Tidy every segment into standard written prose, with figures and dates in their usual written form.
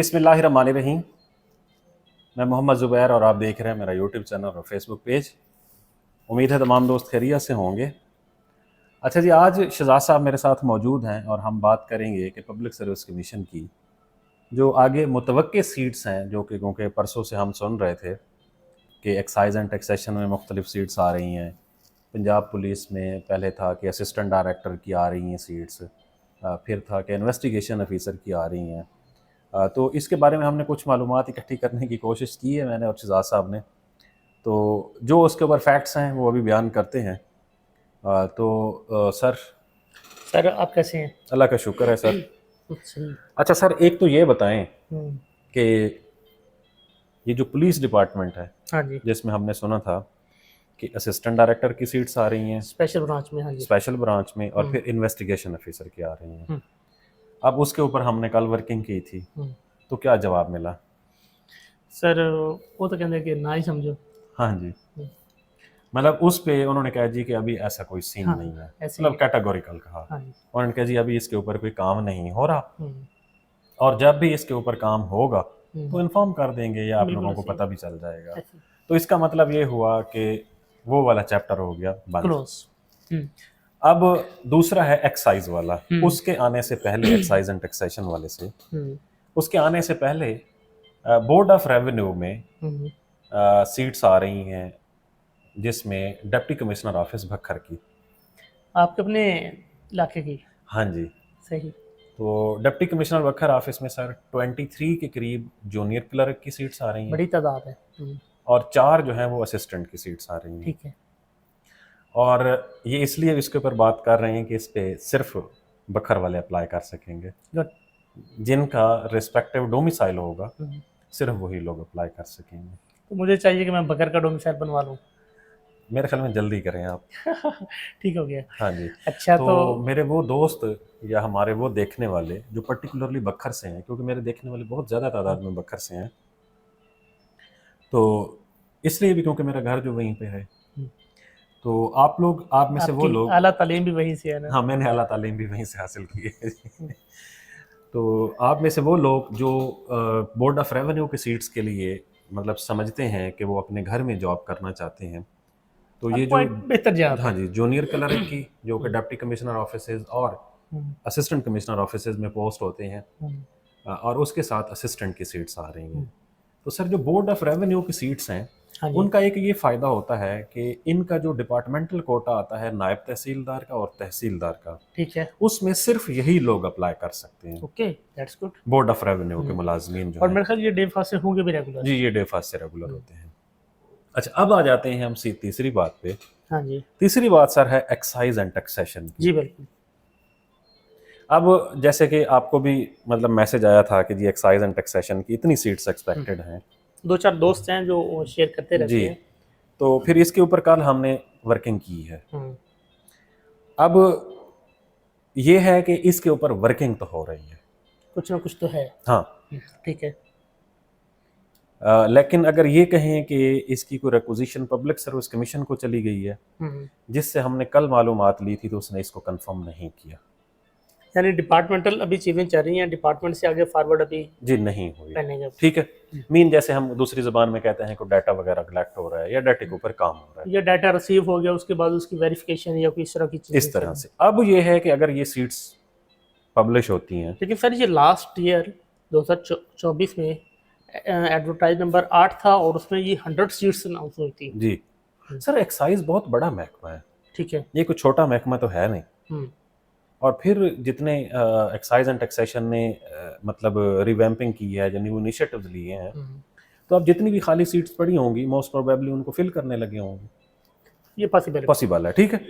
बिस्मिल्लाहिर्रहमानिर्रहीम। मैं मोहम्मद ज़ुबैर और आप देख रहे हैं मेरा यूट्यूब चैनल और फेसबुक पेज। उम्मीद है तमाम दोस्त खैरियत से होंगे। अच्छा जी, आज शहजाद साहब मेरे साथ मौजूद हैं और हम बात करेंगे कि पब्लिक सर्विस कमीशन की जो आगे मुतवक्के सीट्स हैं, जो कि क्योंकि परसों से हम सुन रहे थे कि एक्साइज एंड टैक्सेशन में मुख्तलिफ सीट्स आ रही हैं। पंजाब पुलिस में पहले था कि असिस्टेंट डायरेक्टर की आ रही हैं सीट्स, फिर था कि इन्वेस्टिगेशन ऑफिसर की आ रही हैं। तो इसके बारे में हमने कुछ मालूमात इकट्ठी करने की कोशिश की है, मैंने और शहजाद साहब ने। तो जो उसके ऊपर फैक्ट्स हैं वो अभी बयान करते हैं। सर, आप कैसे हैं? अल्लाह का शुक्र है सर। अच्छा सर, एक तो ये बताएं कि ये जो पुलिस डिपार्टमेंट है, हाँ जी, जिसमें हमने सुना था कि असिस्टेंट डायरेक्टर की सीट्स आ रही हैं स्पेशल ब्रांच में। हाँ जी, स्पेशल ब्रांच में, और फिर इन्वेस्टिगेशन ऑफिसर की आ रही हैं। अब उसके ऊपर हमने कल वर्किंग की थी, तो क्या जवाब मिला? सर वो तो कहते हैं कि ना ही समझो। हाँ जी, मतलब उस पे उन्होंने कहा जी कि अभी ऐसा कोई सीन हाँ, नहीं है, ऐसे मतलब ही। कैटेगोरिकल कहा। हाँ जी, उन्होंने कहा जी अभी इसके ऊपर कोई काम नहीं हो रहा, और जब भी इसके ऊपर काम होगा तो इन्फॉर्म कर देंगे या आप बिल्कुल लोगों को ऐसे ही। पता भी चल जाएगा। ऐसे ही। तो इसका मतलब ये हुआ कि वो वाला चैप्टर हो गया बंद। क्लोज। अब दूसरा है एक्साइज वाला। उसके आने से पहले, एक्साइज एंड टैक्सेशन वाले से, उसके आने से पहले बोर्ड ऑफ रेवेन्यू में सीट्स आ रही हैं, जिसमें डिप्टी कमिश्नर ऑफिस भक्खर की। आपके अपने इलाके की? हाँ जी। सही। तो डिप्टी कमिश्नर भक्खर ऑफिस में सर 23 के करीब जूनियर क्लर्क की सीट्स आ रही हैं, बड़ी तादाद है। और 4 जो हैं वो असिस्टेंट की सीट्स आ रही हैं। ठीक है। और ये इसलिए इसके ऊपर बात कर रहे हैं कि इस पे सिर्फ बखर वाले अप्लाई कर सकेंगे, गुड। जिनका रिस्पेक्टिव डोमिसाइल होगा, सिर्फ वही लोग अप्लाई कर सकेंगे। तो मुझे चाहिए कि मैं बकर का डोमिसाइल बनवा लूँ। मेरे ख्याल में जल्दी करें आप। ठीक हो गया। हाँ जी। अच्छा, तो मेरे वो दोस्त या हमारे वो देखने वाले जो पर्टिकुलरली बखर से हैं, क्योंकि मेरे देखने वाले बहुत ज़्यादा तादाद में बखर से हैं, तो इसलिए भी क्योंकि मेरा घर जो वहीं पे है, तो आप में से वो लोग, आला तालीम भी वहीं से है ना? हाँ मैंने आला तालीम भी वहीं से हासिल की है। तो आप में से वो लोग जो बोर्ड ऑफ रेवेन्यू के सीट्स के लिए मतलब समझते हैं कि वो अपने घर में जॉब करना चाहते हैं, तो ये जो, बेहतर जगह हाँ पे। जी, जूनियर क्लर्क की जो कि डिप्टी कमिश्नर ऑफिसेज और असिस्टेंट कमिश्नर ऑफिसेज में पोस्ट होते हैं, और उसके साथ असिस्टेंट की सीट्स आ रही हैं। तो सर, जो बोर्ड ऑफ रेवेन्यू की सीट्स हैं, हाँ जी, उनका एक ये फ़ायदा होता है कि इनका जो डिपार्टमेंटल कोटा आता है नायब तहसीलदार का और तहसीलदार का, ठीक है। उसमें सिर्फ यही लोग अप्लाई कर सकते हैं, okay, that's good. Board of revenue के मुलाजमीन जो और हैं। मेरे ख्याल ये डे फास्ट से होंगे भी रेगुलर। जी, ये डे फास्ट से रेगुलर होते हैं। अच्छा, अब आ जाते हैं हम तीसरी बात पे। हाँ जी, तीसरी बात सर है एक्साइज एंड टैक्सेशन की। जी बिल्कुल। अब जैसे कि आपको भी मतलब मैसेज आया था कि जी एक्साइज एंड टैक्सेशन की इतनी सीट्स एक्सपेक्टेड हैं। 2-4 दोस्त हैं जो शेयर करते रहते जी, हैं। तो फिर इसके ऊपर कल हमने वर्किंग की है। अब ये है कि इसके ऊपर वर्किंग तो हो रही है, कुछ ना कुछ तो है। हाँ। ठीक है। लेकिन अगर ये कहें कि इसकी कोई रिक्विजिशन पब्लिक सर्विस कमीशन को चली गई है, जिससे हमने कल मालूमात ली थी, तो उसने इसको कंफर्म नहीं किया। यानी डिपार्टमेंटल अभी चीज़ें चल रही हैं, डिपार्टमेंट से आगे फॉरवर्ड अभी जी नहीं हुई। करने का। ठीक है, मीन जैसे हम दूसरी ज़बान में कहते हैं कि डाटा वगैरह कलेक्ट हो रहा है या डाटे के ऊपर काम हो रहा है, या डाटा रिसीव हो गया, उसके बाद उसकी वेरिफिकेशन या कोई इस तरह की चीज़। इस तरह से। अब ये है कि अगर ये सीट्स पब्लिश होती हैं, लेकिन सर ये लास्ट ईयर 2024 में एडवर्टाइज नंबर 8 था और उसमें ये 100 सीट्स अनाउंस हुई थी। जी सर, एक्साइज बहुत बड़ा महकमा है, ठीक है। ये कोई छोटा महकमा तो है नहीं। और फिर जितने एक्साइज एंड टैक्सेशन ने मतलब रिवैम्पिंग की है, जो न्यू इनिशिएटिव्स लिए हैं, तो अब जितनी भी खाली सीट्स पड़ी होंगी मोस्ट प्रोबेबली उनको फिल करने लगे होंगे। ये पॉसिबल है, ठीक है।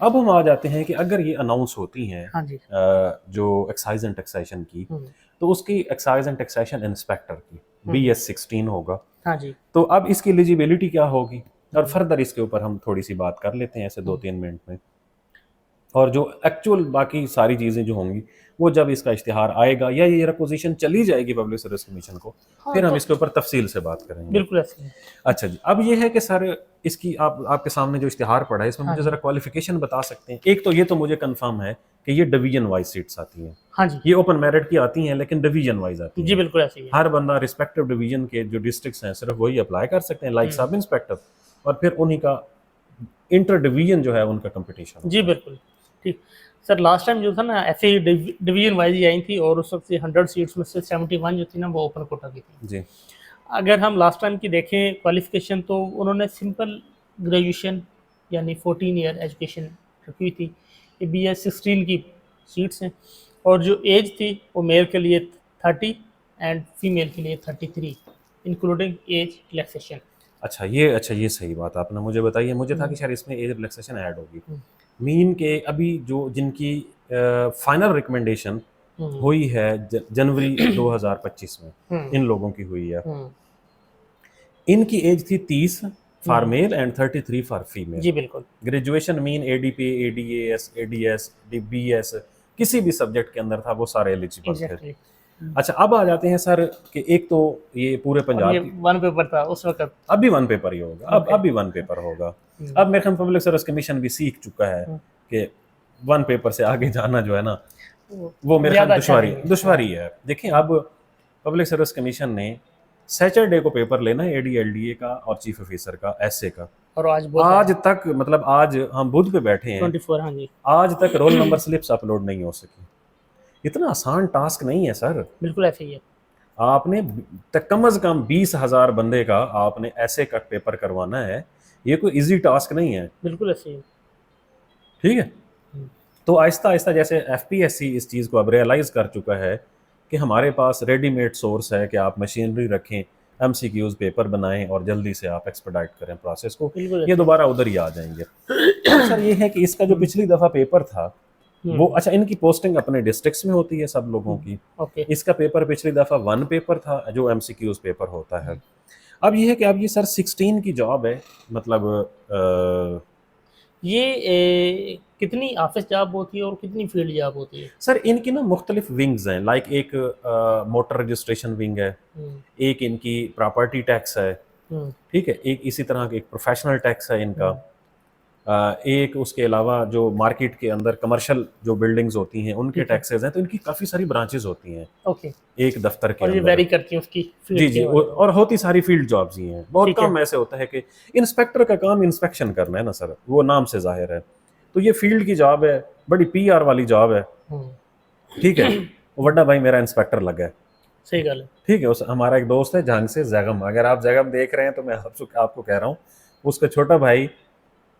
अब हम आ जाते हैं कि अगर ये अनाउंस होती हैं, हाँ जी, जो एक्साइज एंड टैक्सेशन की, तो उसकी एक्साइज एंड टैक्सेशन इंस्पेक्टर की BS16 होगा। हाँ जी। तो अब इसकी एलिजिबिलिटी क्या होगी, और फर्दर इसके ऊपर हम थोड़ी सी बात कर लेते हैं ऐसे 2-3 मिनट में। और जो एक्चुअल बाकी सारी चीज़ें जो होंगी वो जब इसका इश्तिहार आएगा या ये रिक्वेजिशन चली जाएगी पब्लिक सर्विस कमीशन को, हाँ, फिर हम तो इसके ऊपर तफसील से बात करेंगे। बिल्कुल ऐसे ही। अच्छा जी, अब ये है कि सर इसकी आपके सामने जो इश्तिहार पड़ा है इसमें हाँ मुझे जी। ज़रा क्वालिफिकेशन बता सकते हैं? एक तो ये तो मुझे कंफर्म है कि ये डिवीजन वाइज सीट्स आती हैं, हाँ जी ये ओपन मेरिट की आती हैं लेकिन डिवीजन वाइज आती जी, हैं। बिल्कुल ऐसे ही है। हर बंदा रिस्पेक्टिव डिवीजन के जो डिस्ट्रिक्ट्स हैं सिर्फ वही अप्लाई कर सकते हैं, लाइक सब इंस्पेक्टर, और फिर उन्हीं का इंटर डिवीजन जो है उनका कंपटीशन। जी बिल्कुल ठीक। सर लास्ट टाइम जो था ना ऐसे ही डिवीजन वाइज ही आई थी, और उस वक्त 100 सीट्स में से 71 जो थी ना वो ओपन कोटा की थी जी। अगर हम लास्ट टाइम की देखें क्वालिफिकेशन, तो उन्होंने सिंपल ग्रेजुएशन यानी 14 ईयर एजुकेशन रखी हुई थी। ये BS 16 की सीट्स हैं, और जो एज थी वो मेल के लिए 30 एंड फीमेल के लिए 33 इंक्लूडिंग एज रिलैक्सेशन। अच्छा ये सही बात आपने मुझे बताई है। मुझे था कि शायद इसमें एज रिलैक्सेशन ऐड होगी। मीन के अभी जो जिनकी फाइनल रिकमेंडेशन हुई है जनवरी 2025 में इन लोगों की हुई है, इनकी एज थी 30 for male and 33 for female. जी बिल्कुल। Graduation mean ADP, ADAS, ADS, BS किसी भी सब्जेक्ट के अंदर था वो सारे एलिजिबल थे। एग्जैक्टली। अच्छा, अब आ जाते हैं सर कि एक तो ये पूरे पंजाब ये की, वन पेपर था उस वक्त। अब भी वन पेपर ही होगा, अब भी वन पेपर होगा। अब मेरे ख्याल पब्लिक सर्विस कमीशन भी सीख चुका है कि वन पेपर से आगे जाना जो है ना वो मेरे ख्याल दुश्वारी है। देखिए, अब पब्लिक सर्विस कमीशन ने सैटरडे को पेपर लेना है AD/LDA का और चीफ ऑफिसर का, एसए का, और आज तक मतलब आज हम बुध पे बैठे हैं 24। हाँ जी, आज तक रोल नंबर स्लिप्स अपलोड नहीं हो सकी। इतना आसान टास्क नहीं है सर। बिल्कुल ऐसे ही है। आपने कम से कम 20,000 बंदे का आपने ऐसे का पेपर करवाना है, ये कोई इजी टास्क नहीं है। बिल्कुल ऐसे ही है। ठीक है, तो आहिस्ता आहिस्ता जैसे FPSC इस चीज़ को अब रियलाइज़ कर चुका है कि हमारे पास रेडीमेड सोर्स है कि आप मशीनरी रखें, MCQs पेपर बनाएं और जल्दी से आप एक्सपेडाइट करें प्रोसेस को, ये दोबारा उधर ही आ जाएंगे। सर ये है कि इसका जो पिछली दफ़ा पेपर था वो, अच्छा इनकी पोस्टिंग अपने डिस्ट्रिक्ट्स में होती है सब लोगों की। ओके। इसका पेपर पिछली दफ़ा 1 पेपर था जो MCQs पेपर होता है। अब ये है कि अब ये सर 16 की जॉब है, मतलब ये कितनी ऑफिस जॉब होती है और कितनी फील्ड जॉब होती है? सर इनकी ना मुख्तलिफ विंग्स हैं, लाइक एक मोटर रजिस्ट्रेशन विंग है, एक इनकी प्रॉपर्टी टैक्स है, ठीक है, एक इसी तरह एक प्रोफेशनल टैक्स है इनका, एक उसके अलावा जो मार्केट के अंदर कमर्शियल जो बिल्डिंग्स होती हैं उनके टैक्सेस हैं। तो इनकी काफ़ी सारी ब्रांचेस होती हैं ओके एक दफ्तर के और ये अंदर। वेरी करती हैं उसकी जी जी, और होती सारी फील्ड जॉब्स ही हैं। बहुत कम ऐसे होता है कि इंस्पेक्टर का काम इंस्पेक्शन करना है ना सर, वो नाम से जाहिर है। तो ये फील्ड की जॉब है, बड़ी PR वाली जॉब है। ठीक है, वड्डा भाई मेरा इंस्पेक्टर लगा है। सही गल है। ठीक है, उस हमारा एक दोस्त है जंग से जैगम, अगर आप जैगम देख रहे हैं तो मैं आपको कह रहा हूँ, उसका छोटा भाई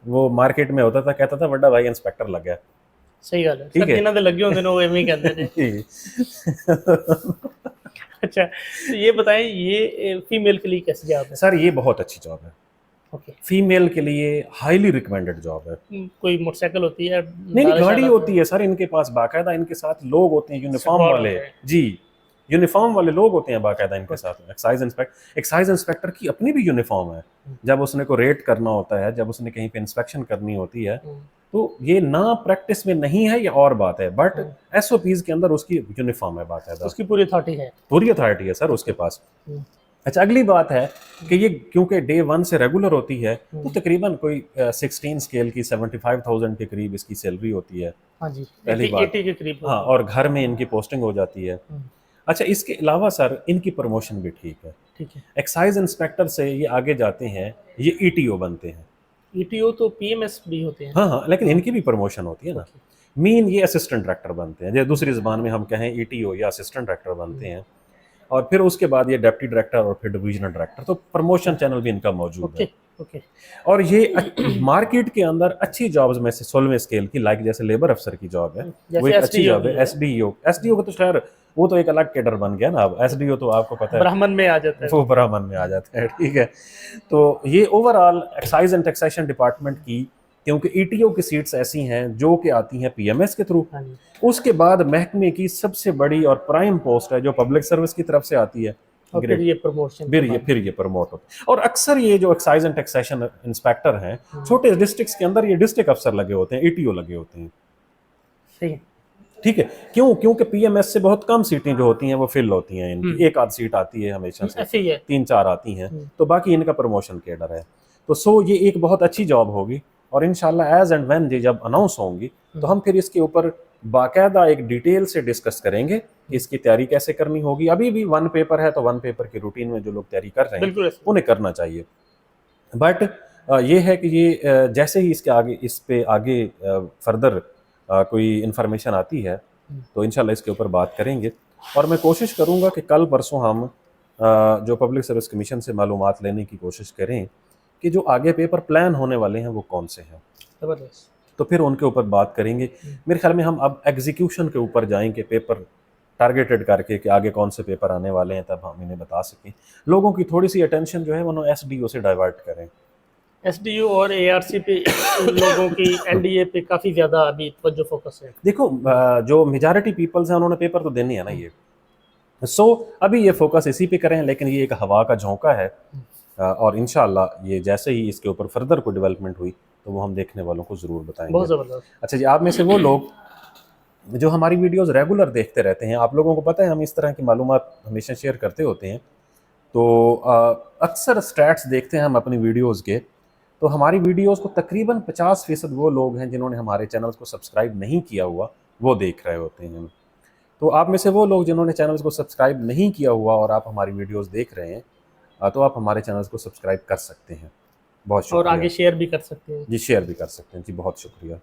वो मार्केट में होता था, कहता था वड्डा भाई इंस्पेक्टर लग गया। सही गल है। ठीक है, जिन्हां दे लगे होंदे ने वो एवें ही कहंदे ने। अच्छा, तो ये बताएं ये फीमेल के लिए कैसी जॉब है? सर ये बहुत अच्छी जॉब है। ओके। फीमेल के लिए हाईली रिकमेंडेड जॉब है। कोई मोटरसाइकिल होती है? नहीं, गाड़ी होती है सर इनके पास, बाकायदा इनके साथ लोग होते हैं यूनिफॉर्म वाले। जी, यूनिफॉर्म वाले लोग होते हैं बाकायदा इनके साथ। एक्साइज इंस्पेक्टर की अपनी भी यूनिफॉर्म है। जब उसने को रेट करना होता है, जब उसने कहीं पे इंस्पेक्शन करनी होती है, तो ये ना प्रैक्टिस में नहीं है, ये और बात है, बट SOPs के अंदर उसकी यूनिफॉर्म है बाकायदा, उसकी पूरी अथॉरिटी है सर उसके पास। अच्छा, अगली बात है कि ये क्योंकि Day 1 से रेगुलर होती है तो तकरीबन कोई 16 स्केल की 75,000 के करीब इसकी सैलरी होती है। हाँ जी, पहली बात। 80 के करीब। हाँ, और घर में इनकी पोस्टिंग हो जाती है। अच्छा, इसके अलावा सर इनकी प्रमोशन भी ठीक है। एक्साइज इंस्पेक्टर से ये आगे जाते हैं, ये ETO बनते हैं। ETO तो PMS भी होते हैं। हाँ, लेकिन इनकी भी प्रमोशन होती है ना। मीन ये असिस्टेंट डायरेक्टर बनते हैं, जैसे दूसरी ज़बान में हम कहें ETO या असिस्टेंट डायरेक्टर बनते हैं, और फिर उसके बाद ये डिप्टी डायरेक्टर और फिर डिवीजनल डायरेक्टर। तो प्रमोशन चैनल भी इनका मौजूद है। और ये मार्केट के अंदर अच्छी जॉब्स में से 16वें स्केल की, लाइक जैसे लेबर अफसर की जॉब है, वो एक अच्छी जॉब है। SDO का तो खैर वो तो एक अलग कैडर बन गया ना। अब SDO तो आपको पता है ब्राह्मण में आ जाता है, वो ब्राह्मण में आ जाता है। ठीक है, तो ये overall excise and taxation department की, क्योंकि ETO की सीट्स ऐसी हैं जो कि आती हैं PMS के थ्रू। उसके बाद महकमे की सबसे बड़ी और प्राइम पोस्ट है जो पब्लिक सर्विस की तरफ से आती है, और फिर ये प्रमोशन, फिर ये प्रमोट होता है। और अक्सर ये जो एक्साइज एंड टैक्सेशन इंस्पेक्टर हैं, छोटे डिस्ट्रिक्ट्स के अंदर ये डिस्ट्रिक्ट अफसर लगे होते हैं, ETO लगे होते हैं। सही है। ठीक है, क्यों? क्योंकि पीएमएस से बहुत कम सीटें जो होती हैं वो फिल होती हैं इनकी, एक आध सीट आती है हमेशा से, ऐसे ही है। 3-4 आती हैं, तो बाकी इनका प्रमोशन कैडर है। तो सो ये एक बहुत अच्छी जॉब होगी, और इंशाल्लाह एज एंड व्हेन ये जब अनाउंस होंगी तो हम फिर इसके ऊपर बाकायदा एक डिटेल से डिस्कस करेंगे कि इसकी तैयारी कैसे करनी होगी। अभी भी 1 पेपर है, तो 1 पेपर की रूटीन में जो लोग तैयारी कर रहे बिल्कुल हैं ऐसे। उन्हें करना चाहिए। बट ये है कि ये जैसे ही इसके आगे, इस पे आगे फर्दर कोई इन्फॉर्मेशन आती है तो इंशाल्लाह इसके ऊपर बात करेंगे, और मैं कोशिश करूंगा कि कल परसों हम जो पब्लिक सर्विस कमीशन से मालूमात लेने की कोशिश करें कि जो आगे पेपर प्लान होने वाले हैं वो कौन से हैं, ज़बरदस्त। तो फिर उनके ऊपर बात करेंगे। मेरे ख्याल में हम अब एग्जीक्यूशन के ऊपर जाएंगे, पेपर टारगेटेड करके कि आगे कौन से पेपर आने वाले हैं, तब हम इन्हें बता सकें। लोगों की थोड़ी सी अटेंशन जो है वो एसडीओ से डाइवर्ट करें। एसडीयू और एआरसी पे लोगों की एनडीए पे काफ़ी ज़्यादा अभी तवज्जो फोकस है। देखो जो मेजॉरिटी पीपल्स हैं उन्होंने पेपर तो देने हैं ना ये, सो अभी ये फोकस इसी पे करें, लेकिन ये एक हवा का झोंका है, और इंशाल्लाह ये जैसे ही इसके ऊपर फर्दर कोई डेवलपमेंट हुई तो वो हम देखने वालों को ज़रूर बहुत बताएंगे। ज़बरदस्त। अच्छा जी, आप में से वो लोग जो हमारी वीडियोस रेगुलर देखते रहते हैं, आप लोगों को पता है हम इस तरह की मालूमात हमेशा शेयर करते होते हैं, तो अक्सर स्टैट्स देखते हैं हम अपनी वीडियोस के, तो हमारी वीडियोस को तकरीबन 50% वो लोग हैं जिन्होंने हमारे चैनल को सब्सक्राइब नहीं किया हुआ वो देख रहे होते हैं। तो आप में से वो लोग जिन्होंने चैनल को सब्सक्राइब नहीं किया हुआ और आप हमारी वीडियोस देख रहे हैं, तो आप हमारे चैनल को सब्सक्राइब कर सकते हैं। बहुत और शुक्रिया आगे शेयर भी कर सकते हैं। जी, शेयर भी कर सकते हैं जी, बहुत शुक्रिया।